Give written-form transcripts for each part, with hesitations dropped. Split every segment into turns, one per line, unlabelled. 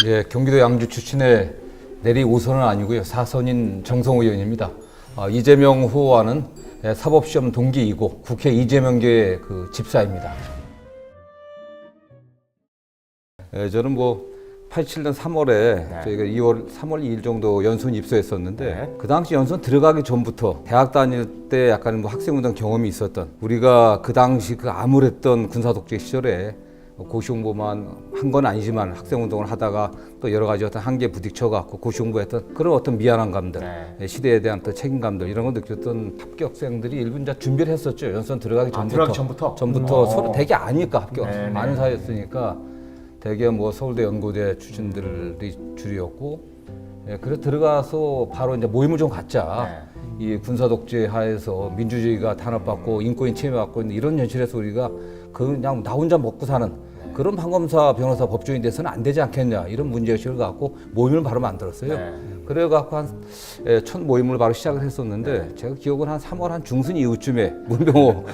예, 경기도 양주 출신의 내리 5선은 아니고요. 4선인 정성호 의원입니다. 이재명 후보와는 사법시험 동기이고 국회 이재명계의 그 집사입니다. 저는 87년 3월에 저희가 3월 2일 정도 연수원 입소했었는데 그 당시 연수원 들어가기 전부터 대학 다닐 때 약간 학생운동 경험이 있었던 우리가 그 당시 그 암울했던 군사독재 시절에 고시공부만 한 건 아니지만 학생운동을 하다가 또 여러 가지 어떤 한계에 부딪혀갖고 고시공부했던 그런 어떤 미안한 감들, 시대에 대한 또 책임감들 이런 걸 느꼈던 합격생들이 일부 이제 준비를 했었죠. 연수원 들어가기 전부터 서로 되게 아니까 아는 사이였으니까 대개 서울대 연고대 출신들이 줄이었고 그래서 들어가서 바로 이제 모임을 좀 갖자. 이 군사독재 하에서 민주주의가 탄압받고 인권이 침해받고 있는 이런 현실에서 우리가 그냥 나 혼자 먹고 사는 그런 판검사, 변호사, 법조인 돼서는 안 되지 않겠냐 이런 문제의식을 갖고 모임을 바로 만들었어요. 그래갖고 첫 모임을 바로 시작을 했었는데 제가 기억은 한 3월 한 중순 이후쯤에 문병호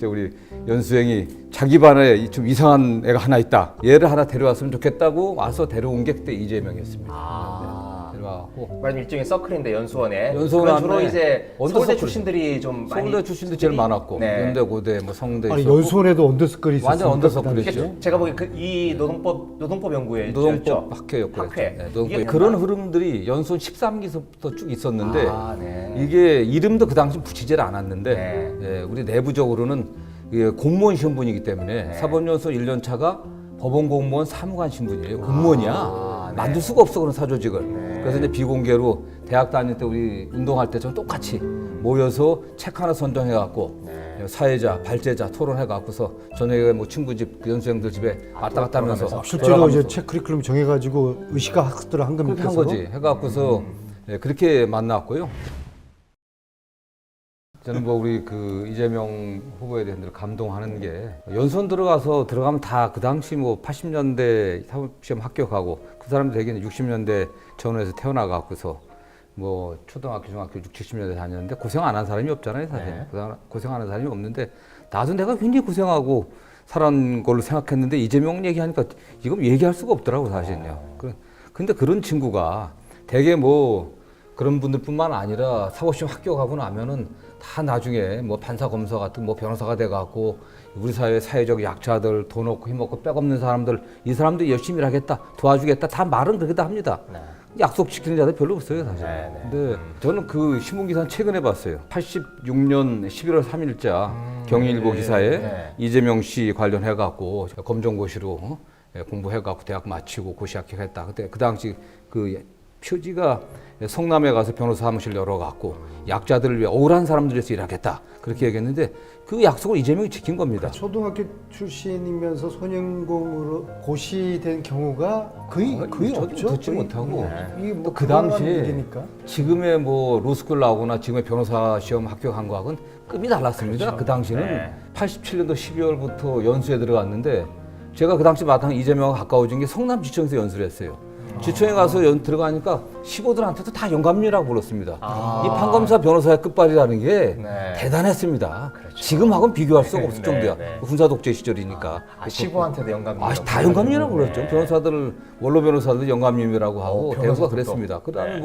우리 연수생이 자기 반에 좀 이상한 애가 하나 있다. 얘를 하나 데려왔으면 좋겠다고 와서 데려온 게 그때 이재명이었습니다. 데려와갖고
말하자면 일종의 서클인데 연수원에
주로
이제 서울대 출신들이 좀 많이
서울대 출신도 제일 많았고 연대, 고대, 성대
아니
있었고
연수원에도 언더스클이 있었어요.
완전 언더서클이죠.
제가 보기엔 이 노동법 연구회
노동법 학회였고 그런 흐름들이 연수원 13기서부터 쭉 있었는데 이게 이름도 그 당시 붙이질 않았는데 우리 내부적으로는 공무원 신분이기 때문에 사법연수원 1년 차가 법원 공무원 사무관 신분이에요. 공무원이야. 만들 수가 없어 그런 사조직을. 그래서 이제 비공개로 대학 다닐 때 우리 운동할 때처럼 똑같이 모여서 책 하나 선정해갖고 사회자, 발제자 토론해갖고서 저녁에 친구 집, 연수생들 집에 왔다 갔다 하면서
실제로 이제 책 커리큘럼 정해가지고 의식화 학습들을 한 겁니까?
그렇게 한 거지. 해갖고서 그렇게 만났고요. 저는 우리 이재명 후보에 대한 감동하는 게 연수원 들어가면 다 그 당시 80년대 사법시험 합격하고 그 사람들 대개는 60년대 전후에서 태어나갖고서 초등학교, 중학교 60, 70년대 다녔는데 고생 안 한 사람이 없잖아요, 사실. 고생 안 한 사람이 없는데 나도 내가 굉장히 고생하고 살아온 걸로 생각했는데 이재명 얘기하니까 이건 얘기할 수가 없더라고, 사실은요. 근데 그런 친구가 되게 그런 분들뿐만 아니라 사법시험 합격하고 나면은 다 나중에 판사, 검사 같은 변호사가 돼갖고 우리 사회 사회적 약자들, 돈 없고 힘 없고 빽 없는 사람들 이 사람들이 열심히 하겠다, 도와주겠다 다 말은 그렇게 다 합니다. 약속 지키는 자들 별로 없어요, 사실. 근데 저는 그 신문기사는 최근에 봤어요. 86년 11월 3일자 경일보 기사에 이재명 씨 관련해갖고 검정고시로 공부해갖고 대학 마치고 고시 합격했다. 그때 그 당시 표지가 성남에 가서 변호사 사무실 열어갖고 약자들을 위해 억울한 사람들을 위해서 일하겠다 그렇게 얘기했는데 그 약속을 이재명이 지킨 겁니다.
초등학교 출신이면서 소년공으로 고시된 경우가 거의 없죠.
듣지 못하고
이게
그 당시에
얘기니까.
지금의 로스쿨 나오거나 지금의 변호사 시험 합격한 거하고는 급이 달랐습니다.
그렇죠.
그 당시는 87년도 12월부터 연수에 들어갔는데 제가 그 당시 마땅히 이재명과 가까워진 게 성남지청에서 연수를 했어요. 지청에 가서 들어가니까 15들한테도 다 영감님이라고 불렀습니다. 이 판검사 변호사의 끝발이라는 게 대단했습니다. 그렇죠. 지금하고는 비교할 수가 없을 정도야. 군사독재 시절이니까.
15한테도 영감님.
다 영감님이라고 불렀죠. 변호사들, 원로 변호사들 영감님이라고 하고 대우가 그랬습니다. 그 다음에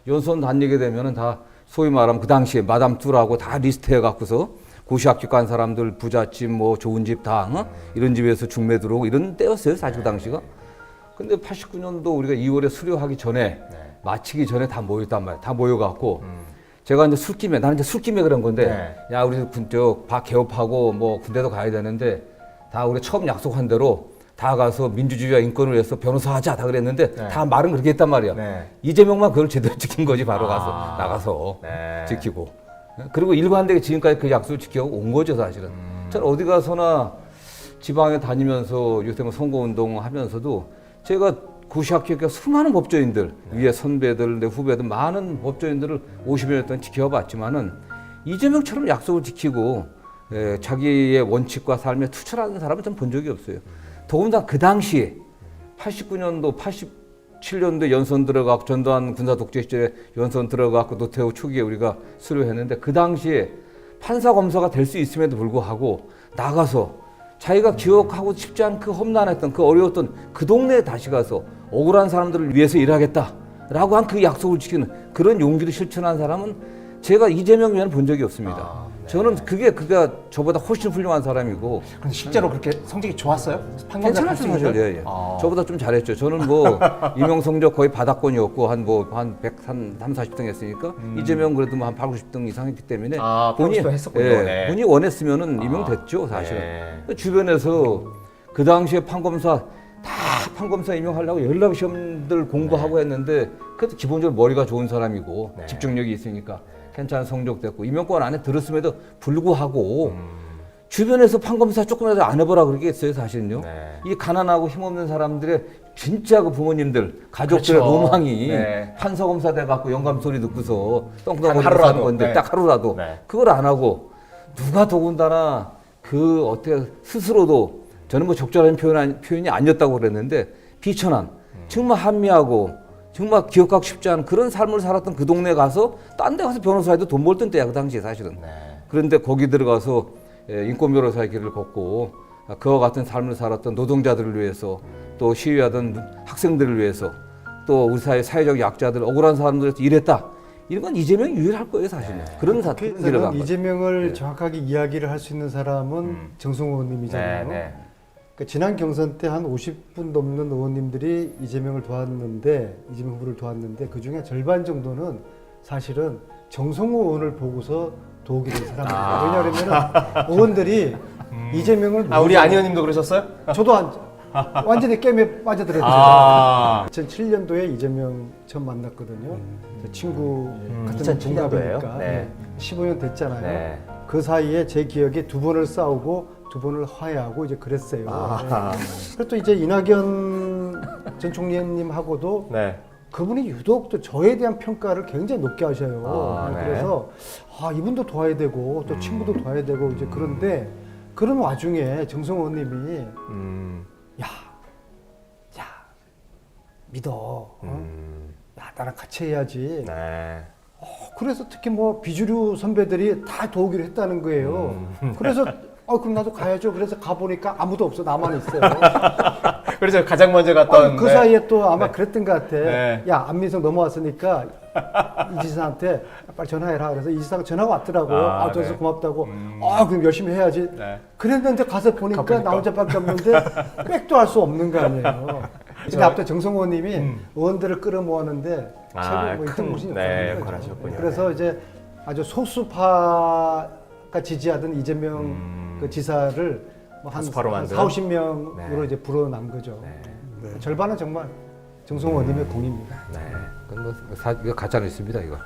연수원 다니게 되면은 다 소위 말하면 그 당시에 마담 뚜라고 다 리스트해 갖고서 고시 합격 간 사람들 부잣집 좋은 집 다 이런 집에서 중매 들어오고 이런 때였어요. 사실 그 당시가. 근데 89년도 우리가 2월에 수료하기 전에 마치기 전에 다 모였단 말이에요. 다 모여갖고 제가 이제 술김에 나는 이제 술김에 그런 건데 야 우리 개업하고 군대도 가야 되는데 다 우리 처음 약속한 대로 다 가서 민주주의와 인권을 위해서 변호사 하자 다 그랬는데 다 말은 그렇게 했단 말이야. 이재명만 그걸 제대로 지킨 거지 바로 가서 나가서 지키고 그리고 일관되게 지금까지 그 약속을 지켜온 거죠 사실은. 저는 어디 가서나 지방에 다니면서 요새 선거운동 하면서도 제가 고시 합격한 수많은 법조인들, 위에 선배들, 내 후배들, 많은 법조인들을 50여 년 동안 지켜봤지만은 이재명처럼 약속을 지키고 자기의 원칙과 삶에 투철하는 사람은 전 본 적이 없어요. 더군다나 그 당시에 89년도, 87년도 연수원 들어가고 전두환 군사독재 시절에 연수원 들어가고 노태우 초기에 우리가 수료했는데 그 당시에 판사, 검사가 될 수 있음에도 불구하고 나가서 자기가 기억하고 싶지 않은 그 험난했던 그 어려웠던 그 동네에 다시 가서 억울한 사람들을 위해서 일하겠다라고 한 그 약속을 지키는 그런 용기를 실천한 사람은 제가 이재명 외에는 본 적이 없습니다.
네.
저는 그가 저보다 훨씬 훌륭한 사람이고
근데 실제로 그렇게 성적이 좋았어요?
괜찮았죠 사실. 예. 저보다 좀 잘했죠. 저는 뭐 임용 성적 거의 바닥권이었고 한 130, 40등 했으니까 이재명 그래도 뭐 한 8, 90등 이상 했기 때문에
아, 80도 했었군요.
예,
네.
본인이 원했으면은 임용됐죠 사실은. 주변에서 그 당시에 판검사 임용하려고 연락 시험들 공부하고 했는데 그래도 기본적으로 머리가 좋은 사람이고
네.
집중력이 있으니까 괜찮은 성적 됐고 임용권 안에 들었음에도 불구하고 주변에서 판검사 조금이라도 안 해보라 그러겠어요 사실은요.
네.
이 가난하고 힘없는 사람들의 진짜 그 부모님들 가족들의
그렇죠.
로망이
네.
판사검사 돼갖고 영감 소리 듣고서
단
똥덩어리
하루라도.
사는 건데
네.
딱 하루라도
네.
그걸 안 하고 누가 더군다나 그 어떻게 스스로도 저는 뭐 적절한 표현이 아니었다고 그랬는데 비천한 정말 한미하고 정말 기억하기 쉽지 않은 그런 삶을 살았던 그 동네에 가서 딴 데 가서 변호사해도 돈 벌던 때야 그 당시에 사실은.
네.
그런데 거기 들어가서 인권 변호사의 길을 걷고 그와 같은 삶을 살았던 노동자들을 위해서 또 시위하던 학생들을 위해서 또 우리 사회 사회적 약자들 억울한 사람들에서 일했다. 이런 건 이재명이 유일할 거예요 사실은. 그런 길을 간
그래서
거죠.
이재명을
네.
정확하게 이야기를 할 수 있는 사람은 정성호 의원님이잖아요.
네, 네.
그러니까 지난 경선 때 한 50분 넘는 의원님들이 이재명 후보를 도왔는데 그 중에 절반 정도는 사실은 정성호 의원을 보고서 도우게 된 사람입니다. 왜냐하면 의원들이 이재명을
우리 안 의원님도 그러셨어요?
저도 완전히 게임에 빠져들었죠.
아.
2007년도에 이재명 처음 만났거든요. 제 친구 같은
2007년도예요?
동갑이니까
네.
15년 됐잖아요.
네.
그 사이에 제 기억에 2번을 싸우고 2번을 화해하고 이제 그랬어요.
아.
그리고 또 이제 이낙연 전 총리님하고도
네.
그분이 유독 또 저에 대한 평가를 굉장히 높게 하셔요.
아, 네.
그래서 이분도 도와야 되고 또 친구도 도와야 되고 이제 그런데 그런 와중에 정성호 의원님이 야 믿어. 야 나랑 같이 해야지.
네.
그래서 특히 뭐 비주류 선배들이 다 도우기로 했다는 거예요. 그래서 그럼 나도 가야죠. 그래서 가보니까 아무도 없어. 나만 있어요.
그래서 가장 먼저 갔던
그 사이에 또 아마 그랬던 것 같아.
네.
야 안민석 넘어왔으니까 이 지사한테 빨리 전화해라. 그래서 이 지사가 전화가 왔더라고요. 그래서
네.
고맙다고. 그럼 열심히 해야지.
네.
그랬는데 가서 보니까 나 혼자밖에 없는데 백도 할 수 없는 거 아니에요. 근데 앞에 정성호 의원님이 의원들을 끌어모았는데 최고 뭐
큰,
1등 모신이
네,
없었던
역할을
거죠.
하셨군요.
그래서 이제 아주 소수파가 지지하던 이재명 그 지사를 뭐한
다수파로 만든?
4, 50명으로
네.
이제 불어난 거죠.
네.
절반은 정말 정성호 의원님의 공입니다.
네.
그건 뭐 이거 가짜 뉴스입니다 이거.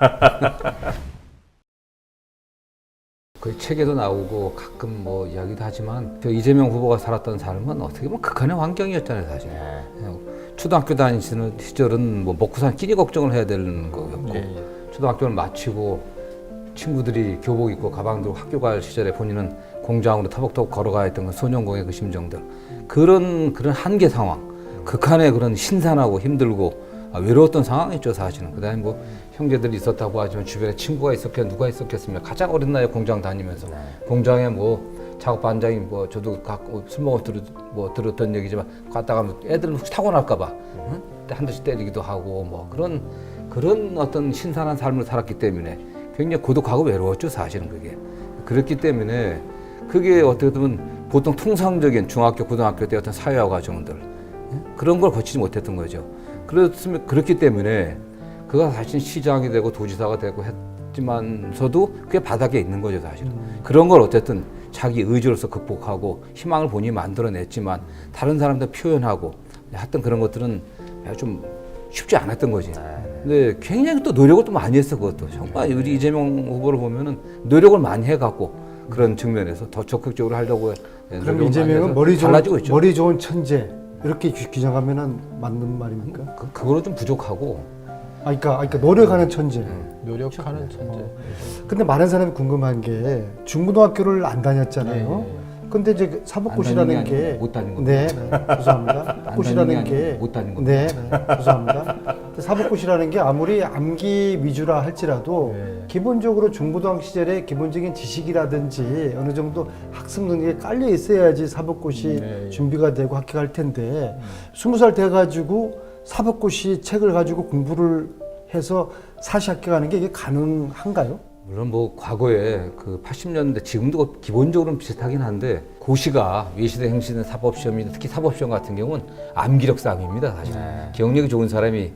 그 책에도 나오고 가끔 뭐 이야기도 하지만 저 이재명 후보가 살았던 삶은 어떻게 보면 극한의 환경이었잖아요 사실. 초등학교 다니시는 시절은 뭐 먹고 사는 끼니 걱정을 해야 되는 거였고 초등학교를 마치고 친구들이 교복 입고 가방 들고 학교 갈 시절에 본인은 공장으로 터벅터벅 걸어가야 했던 그 소년공의 그 심정들 그런 한계 상황 극한의 그런 신산하고 힘들고 외로웠던 상황이었죠 사실은. 그다음에 뭐 형제들이 있었다고 하지만 주변에 친구가 있었겠 누가 있었겠습니까? 가장 어린 나이에 공장 다니면서 공장에 뭐 작업 반장이 뭐 저도 술 먹어 들었던 얘기지만 갔다가 애들은 혹시 타고날까봐 응? 한 대씩 때리기도 하고 뭐 그런 어떤 신선한 삶을 살았기 때문에 굉장히 고독하고 외로웠죠 사실은 그게. 그렇기 때문에 그게 어떻게 보면 보통 통상적인 중학교 고등학교 때 어떤 사회화 과정들 그런 걸 거치지 못했던 거죠. 그렇기 때문에 그가 사실 시장이 되고 도지사가 되고 했지만서도 그게 바닥에 있는 거죠 사실은. 그런 걸 어쨌든 자기 의지로서 극복하고 희망을 본인이 만들어냈지만 다른 사람들 표현하고 했던 그런 것들은 좀 쉽지 않았던 거지. 근데 굉장히 또 노력을 또 많이 했어 그것도. 정말 우리 이재명 후보를 보면은 노력을 많이 해갖고 그런 측면에서 더 적극적으로 하려고.
그럼 이재명은 머리 좋은 천재 이렇게 규정하면은 맞는 말입니까?
그거는 좀 부족하고.
그러니까 노력하는 천재.
노력하는 천재.
근데 많은 사람이 궁금한 게 중고등학교를 안 다녔잖아요. 근데 이제 사법고시라는 게
못 다닌 겁니다.
네, 죄송합니다. 사법고시라는 게
못 다닌 겁니다.
네, 죄송합니다. 사법고시라는 게 아무리 암기 위주라 할지라도 기본적으로 중고등학교 시절에 기본적인 지식이라든지 어느 정도 학습 능력이 깔려 있어야지 사법고시 준비가 되고 합격할 텐데 20살 돼가지고 사법고시 책을 가지고 공부를 해서 사시 합격하는 게 이게 가능한가요?
물론 뭐 과거에 그 80년대 지금도 기본적으로는 비슷하긴 한데 고시가 외시대 행시된 사법시험이 특히 사법시험 같은 경우는 암기력 싸움입니다. 사실 기억력이 좋은 사람이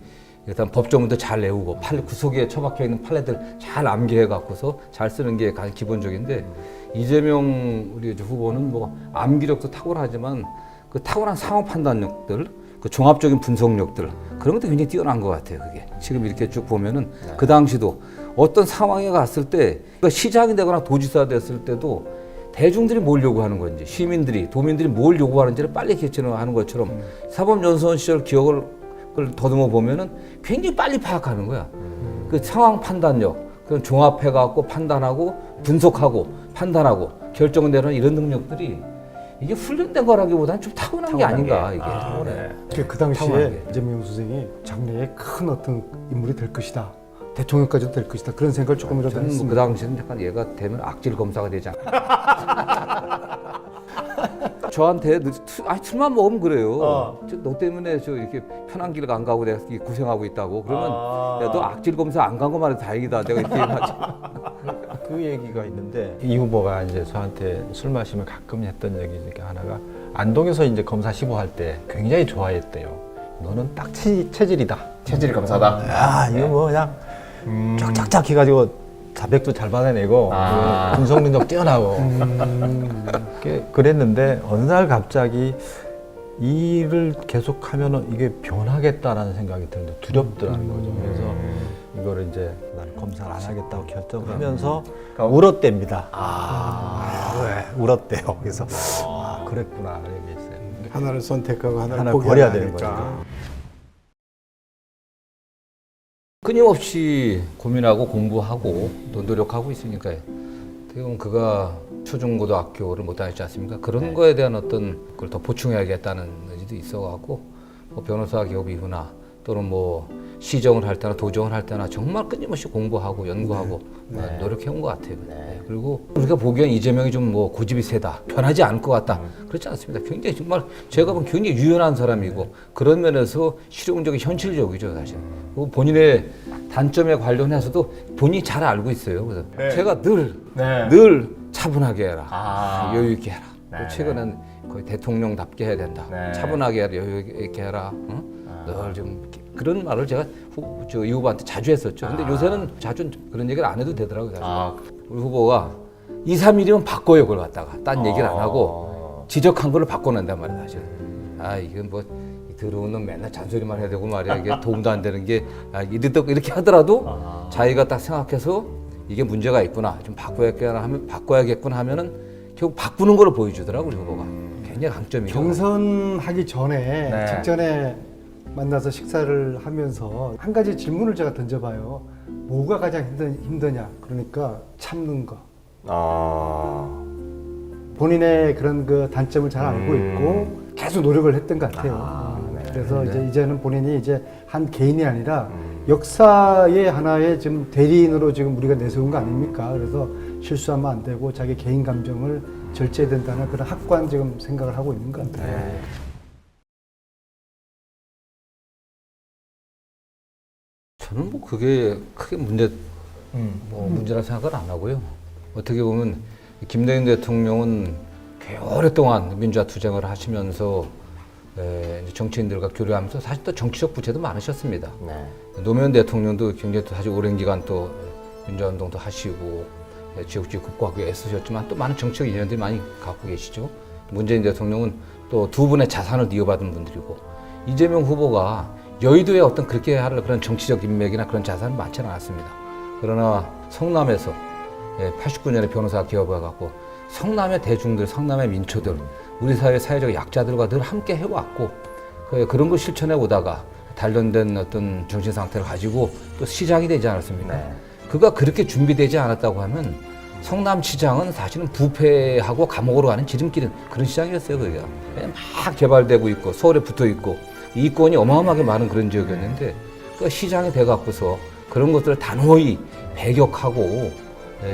일단 법조문도 잘 외우고 구석에 처박혀 있는 판례들 잘 암기해 갖고서 잘 쓰는 게 가장 기본적인데 이재명 우리 후보는 뭐 암기력도 탁월하지만 그 탁월한 상황 판단력들 그 종합적인 분석력들 그런 것도 굉장히 뛰어난 것 같아요. 그게 지금 이렇게 쭉 보면은 그 당시도 어떤 상황에 갔을 때 그러니까 시장이 되거나 도지사 됐을 때도 대중들이 뭘 요구하는 건지 시민들이 도민들이 뭘 요구하는지를 빨리 개최하는 것처럼 사법연수원 시절 기억을 더듬어 보면은 굉장히 빨리 파악하는 거야. 그 상황 판단력, 그 종합해갖고 판단하고 분석하고 판단하고 결정을 내리는 이런 능력들이 이게 훈련된 거라기보다는 좀 타고난 게 아닌가 이게.
그 당시에
타고난
이재명 선생이 장래에 큰 어떤 인물이 될 것이다. 대통령까지도 될 것이다. 그런 생각을 조금이라도
저는 뭐
했습니다.
그 당시에는 약간 얘가 되면 악질 검사가 되지 않나. 저한테 술만 먹으면 그래요. 너 때문에 저 이렇게 편한 길 안 가고 내가 이렇게 고생하고 있다고. 그러면 야, 너 악질 검사 안 간 것만 해도 다행이다. 내가 이렇게 얘기하지.
그 얘기가 있는데 이 후보가 이제 저한테 술 마시면 가끔 했던 얘기 중에 하나가 안동에서 이제 검사 시보할 때 굉장히 좋아했대요. 너는 딱 체질이다.
체질 검사다.
야 이거 뭐 그냥 쫙쫙쫙 해가지고 자백도 잘 받아내고 분석 능력 뛰어나고 그랬는데 어느 날 갑자기 이 일을 계속하면은 이게 변하겠다라는 생각이 드는데 두렵더라는 거죠. 그래서 이거를 이제 난 검사를 안 하겠다고 결정하면서 울었답니다. 왜 울었대요. 그래서 그랬구나 얘기했어요.
하나를 선택하고 하나를
하나를
포기해야
버려야 되는
되니까.
거죠.
끊임없이 고민하고 공부하고 또 노력하고 있으니까요. 어떻게 보면 그가 초중고등학교를 못 다녔지 않습니까? 그런 거에 대한 어떤 걸 더 보충해야겠다는 의지도 있어갖고 뭐 변호사 기업 이후나 또는 뭐 시정을 할 때나 도정을 할 때나 정말 끊임없이 공부하고 연구하고 노력해온 것 같아요. 그리고 우리가 보기엔 이재명이 좀 뭐 고집이 세다, 변하지 않을 것 같다. 그렇지 않습니다. 굉장히 정말 제가 보면 굉장히 유연한 사람이고 그런 면에서 실용적이 현실적이죠, 사실. 그리고 본인의 단점에 관련해서도 본인이 잘 알고 있어요. 그래서 제가 늘 차분하게 해라, 여유 있게 해라. 또 최근엔 거의 대통령답게 해야 된다. 차분하게 해라, 여유 있게 해라. 늘 좀 그런 말을 제가 이 후보한테 자주 했었죠. 근데 요새는 자주 그런 얘기를 안 해도 되더라고요. 사실. 우리 후보가 2, 3일이면 바꿔요, 그걸 갖다가. 딴 얘기를 안 하고 지적한 걸로 바꿔낸단 말이야, 사실. 이건 뭐 들어오는 놈 맨날 잔소리만 해야 되고 말이야. 이게 도움도 안 되는 게 이렇게 하더라도 자기가 딱 생각해서 이게 문제가 있구나, 좀 바꿔야겠구나 하면은 결국 바꾸는 걸 보여주더라고, 우리 후보가. 굉장히 강점이죠.
경선하기 전에 직전에 만나서 식사를 하면서 한 가지 질문을 제가 던져봐요. 뭐가 가장 힘드냐? 그러니까 참는 거. 본인의 그런 그 단점을 잘 알고 있고 계속 노력을 했던 것 같아요. 그래서 이제는 본인이 이제 한 개인이 아니라 역사의 하나의 지금 대리인으로 지금 우리가 내세운 거 아닙니까? 그래서 실수하면 안 되고 자기 개인 감정을 절제해야 된다는 그런 확고한 지금 생각을 하고 있는 것 같아요.
저는 뭐 그게 크게 문제라 생각을 안 하고요. 어떻게 보면 김대중 대통령은 꽤 오랫동안 민주화 투쟁을 하시면서 정치인들과 교류하면서 사실 또 정치적 부채도 많으셨습니다. 노무현 대통령도 굉장히 또 사실 오랜 기간 또 민주화 운동도 하시고 지역주의 국가하고 애쓰셨지만 또 많은 정치적 인연들이 많이 갖고 계시죠. 문재인 대통령은 또 두 분의 자산을 이어받은 분들이고 이재명 후보가 여의도에 어떤 그렇게 할 그런 정치적 인맥이나 그런 자산은 많지는 않았습니다. 그러나 성남에서 89년에 변호사 기업해갖고 성남의 대중들, 성남의 민초들, 우리 사회 사회적 약자들과 늘 함께 해왔고 그런 걸 실천해 오다가 단련된 어떤 정신 상태를 가지고 또 시장이 되지 않았습니까? 그가 그렇게 준비되지 않았다고 하면 성남시장은 사실은 부패하고 감옥으로 가는 지름길인 그런 시장이었어요, 그게. 막 개발되고 있고 서울에 붙어 있고 이권이 어마어마하게 많은 그런 지역이었는데 그 시장이 돼갖고서 그런 것들을 단호히 배격하고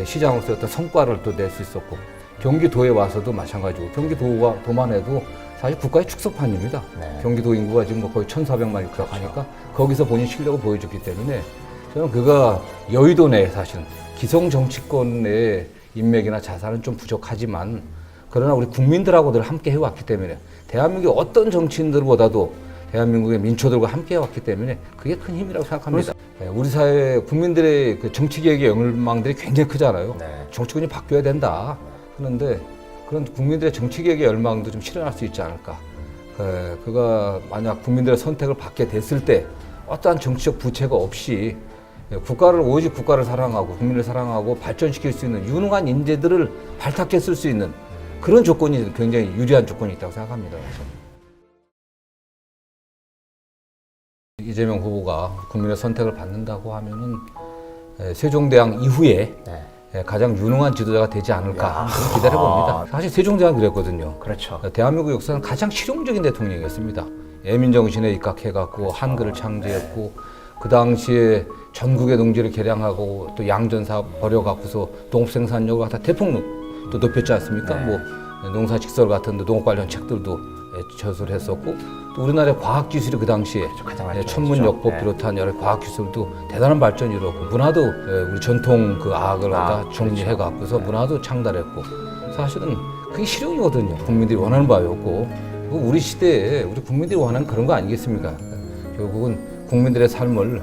시장으로서 어떤 성과를 또 낼 수 있었고 경기도에 와서도 마찬가지고 경기도만 해도 사실 국가의 축소판입니다.
네.
경기도 인구가 지금 뭐 거의 1,400만 육박하니까 거기서 본인 실력을 보여줬기 때문에 저는 그가 여의도 내 사실은 기성 정치권의 인맥이나 자산은 좀 부족하지만 그러나 우리 국민들하고들 함께 해왔기 때문에 대한민국의 어떤 정치인들보다도 대한민국의 민초들과 함께 해왔기 때문에 그게 큰 힘이라고 생각합니다. 네, 우리 사회 국민들의 그 정치개혁의 열망들이 굉장히 크잖아요.
네.
정치권이 바뀌어야 된다. 그런데 그런 국민들의 정치개혁의 열망도 좀 실현할 수 있지 않을까. 그가 만약 국민들의 선택을 받게 됐을 때 어떠한 정치적 부채가 없이 국가를 오직 국가를 사랑하고 국민을 사랑하고 발전시킬 수 있는 유능한 인재들을 발탁했을 수 있는 그런 조건이 굉장히 유리한 조건이 있다고 생각합니다. 이재명 후보가 국민의 선택을 받는다고 하면은 세종대왕 이후에
네.
가장 유능한 지도자가 되지 않을까 기대해 봅니다. 사실 세종대왕 그랬거든요.
그렇죠.
대한민국 역사는 가장 실용적인 대통령이었습니다. 애민정신에 입각해갖고 한글을 창제했고 그 당시에 전국의 농지를 개량하고 또 양전사업 벌여갖고서 농업생산력을 갖다 대폭 또 높였지 않습니까?
네.
뭐 농사직설 같은 농업 관련 책들도 저술했었고 또 우리나라의 과학기술이 그 당시에
가장 발전했죠.
천문역법
네.
비롯한 여러 과학기술도 대단한 발전을 이뤘고 문화도 우리 전통 그 악을 갖다 정리해갖고서 문화도 창달했고 사실은 그게 실용이거든요. 국민들이 원하는 바였고 우리 시대에 우리 국민들이 원하는 그런 거 아니겠습니까? 결국은 국민들의 삶을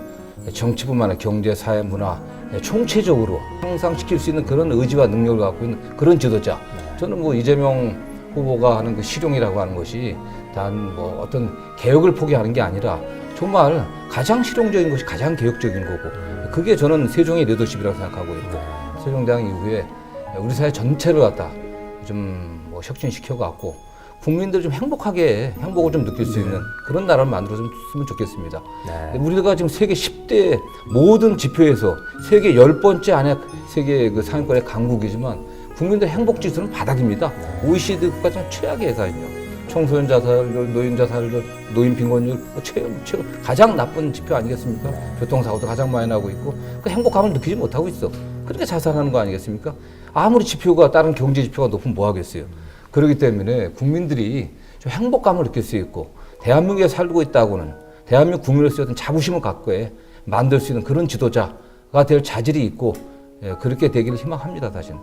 정치뿐만 아니라 경제, 사회, 문화 총체적으로 향상시킬 수 있는 그런 의지와 능력을 갖고 있는 그런 지도자. 저는 뭐 이재명 후보가 하는 그 실용이라고 하는 것이 단 뭐 어떤 개혁을 포기하는 게 아니라 정말 가장 실용적인 것이 가장 개혁적인 거고 그게 저는 세종의 리더십이라고 생각하고 있고 세종대왕 이후에 우리 사회 전체를 갖다 좀 뭐 혁신시켜갖고 국민들 좀 행복을 좀 느낄 수 있는 그런 나라를 만들어줬으면 좋겠습니다.
네.
우리가 지금 세계 10대 모든 지표에서 세계 10번째 안에 세계 그 상위권의 강국이지만 국민들 행복 지수는 바닥입니다. OECD 국가 중 최악의 회사입니다. 청소년 자살률, 노인 자살률, 노인 빈곤율 가장 나쁜 지표 아니겠습니까? 교통사고도 가장 많이 나고 있고 그 행복감을 느끼지 못하고 있어. 그렇게 자살하는 거 아니겠습니까? 아무리 지표가 다른 경제 지표가 높으면 뭐 하겠어요. 그렇기 때문에 국민들이 좀 행복감을 느낄 수 있고 대한민국에 살고 있다고는 대한민국 국민으로서 어떤 자부심을 갖고 만들 수 있는 그런 지도자가 될 자질이 있고 그렇게 되기를 희망합니다. 사실은.